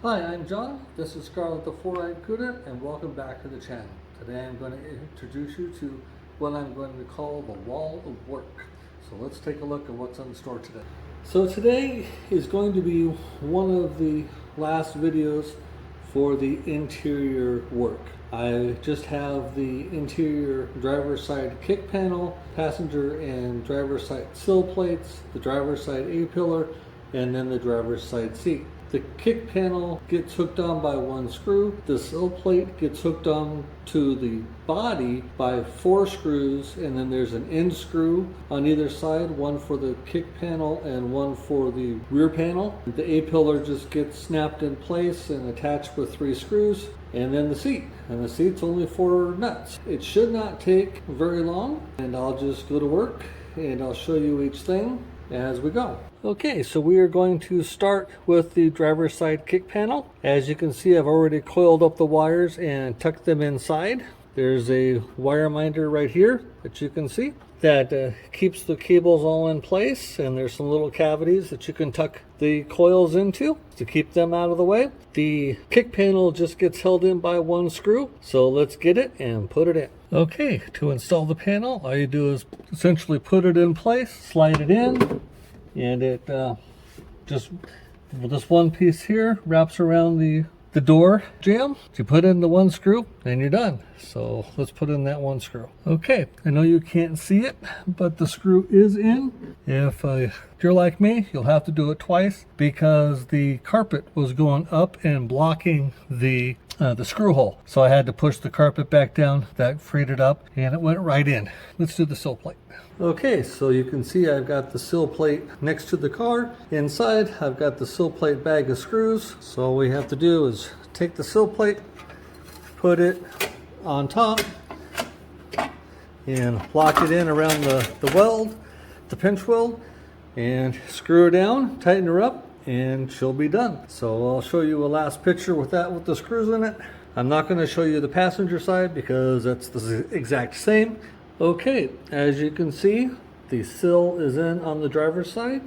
Hi, I'm John. This is Scarlett the Four-Eyed Cuda, and welcome back to the channel. Today I'm going to introduce you to what I'm going to call the wall of work. So let's take a look at what's in store today. So today is going to be one of the last videos for the interior work. I just have the interior driver's side kick panel, passenger and driver's side sill plates, the driver's side A-pillar, and then the driver's side seat. The kick panel gets hooked on by one screw. The sill plate gets hooked on to the body by 4 screws, and then there's an end screw on either side, one for the kick panel and one for the rear panel. The A-pillar just gets snapped in place and attached with 3 screws, and then the seat. And the seat's only 4 nuts. It should not take very long, and I'll just go to work and I'll show you each thing as we go. Okay, so we are going to start with the driver's side kick panel. As you can see, I've already coiled up the wires and tucked them inside. There's a wire minder right here that you can see that keeps the cables all in place, and there's some little cavities that you can tuck the coils into to keep them out of the way. The kick panel just gets held in by 1 screw, so let's get it and put it in. Okay, to install the panel, all you do is essentially put it in place, slide it in, and it just, this one piece here wraps around the door jamb. You put in the 1 screw and you're done. So let's put in that 1 screw. Okay, I know you can't see it, but the screw is in. If you're like me, you'll have to do it twice because the carpet was going up and blocking the screw hole. So I had to push the carpet back down. That freed it up and it went right in. Let's do the sill plate. Okay, so you can see I've got the sill plate next to the car. Inside, I've got the sill plate bag of screws. So all we have to do is take the sill plate, put it on top, and lock it in around the weld, the pinch weld, and screw her down, tighten her up, and she'll be done. So I'll show you a last picture with the screws in it. I'm not going to show you the passenger side because that's the exact same. Okay, as you can see, the sill is in on the driver's side,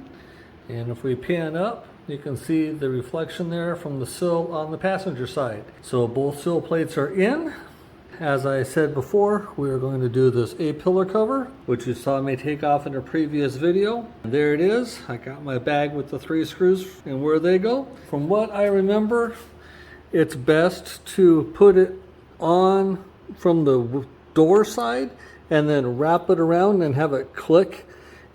and if we pan up, you can see the reflection there from the sill on the passenger side. So both sill plates are in. As I said before, we are going to do this A-pillar cover, which you saw me take off in a previous video. And there it is. I got my bag with the 3 screws and where they go. From what I remember, it's best to put it on from the door side and then wrap it around and have it click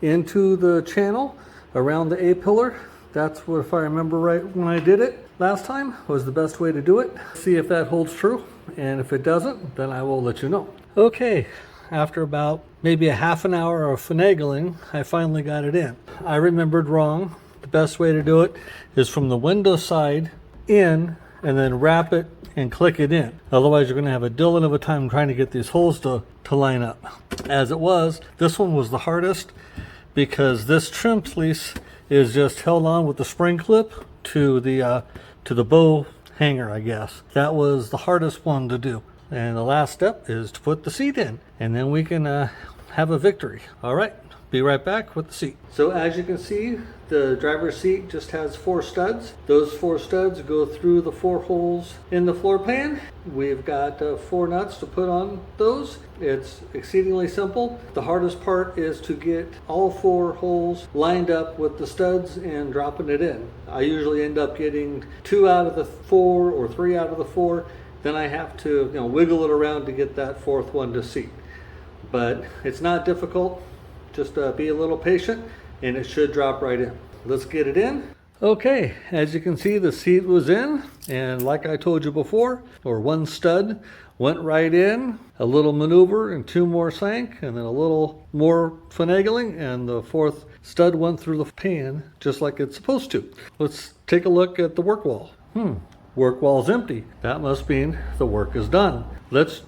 into the channel around the A-pillar. That's what, if I remember right when I did it last time, was the best way to do it. See if that holds true, and if it doesn't, then I will let you know. Okay, after about maybe a half an hour of finagling, I finally got it in. I remembered wrong. The best way to do it is from the window side in, and then wrap it and click it in. Otherwise, you're going to have a Dylan of a time trying to get these holes to line up. As it was, this one was the hardest because this trim piece is just held on with the spring clip to the bow hanger, I guess. That was the hardest one to do. And the last step is to put the seat in, and then we can have a victory. All right, be right back with the seat. So as you can see, the driver's seat just has 4 studs. Those 4 studs go through the 4 holes in the floor pan. We've got 4 nuts to put on those. It's exceedingly simple. The hardest part is to get all 4 holes lined up with the studs and dropping it in. I usually end up getting 2 out of the 4 or 3 out of the 4. Then I have to wiggle it around to get that 4th one to seat. But it's not difficult. Just be a little patient and it should drop right in. Let's get it in. Okay, as you can see, the seat was in, and like I told you before, 1 stud went right in, a little maneuver and 2 more sank, and then a little more finagling, and the 4th stud went through the pan just like it's supposed to. Let's take a look at the work wall. Work wall's empty. That must mean the work is done. Let's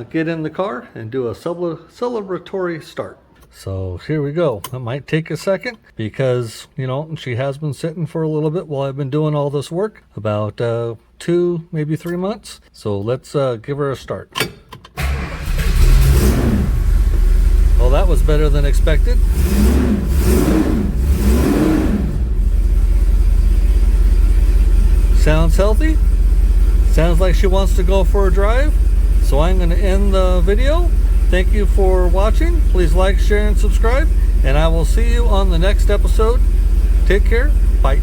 get in the car and do a celebratory start. So here we go. It might take a second because, she has been sitting for a little bit while I've been doing all this work, about 2, maybe 3 months. So let's give her a start. Well, that was better than expected. Sounds healthy. Sounds like she wants to go for a drive. So I'm going to end the video. Thank you for watching. Please like, share, and subscribe. And I will see you on the next episode. Take care. Bye.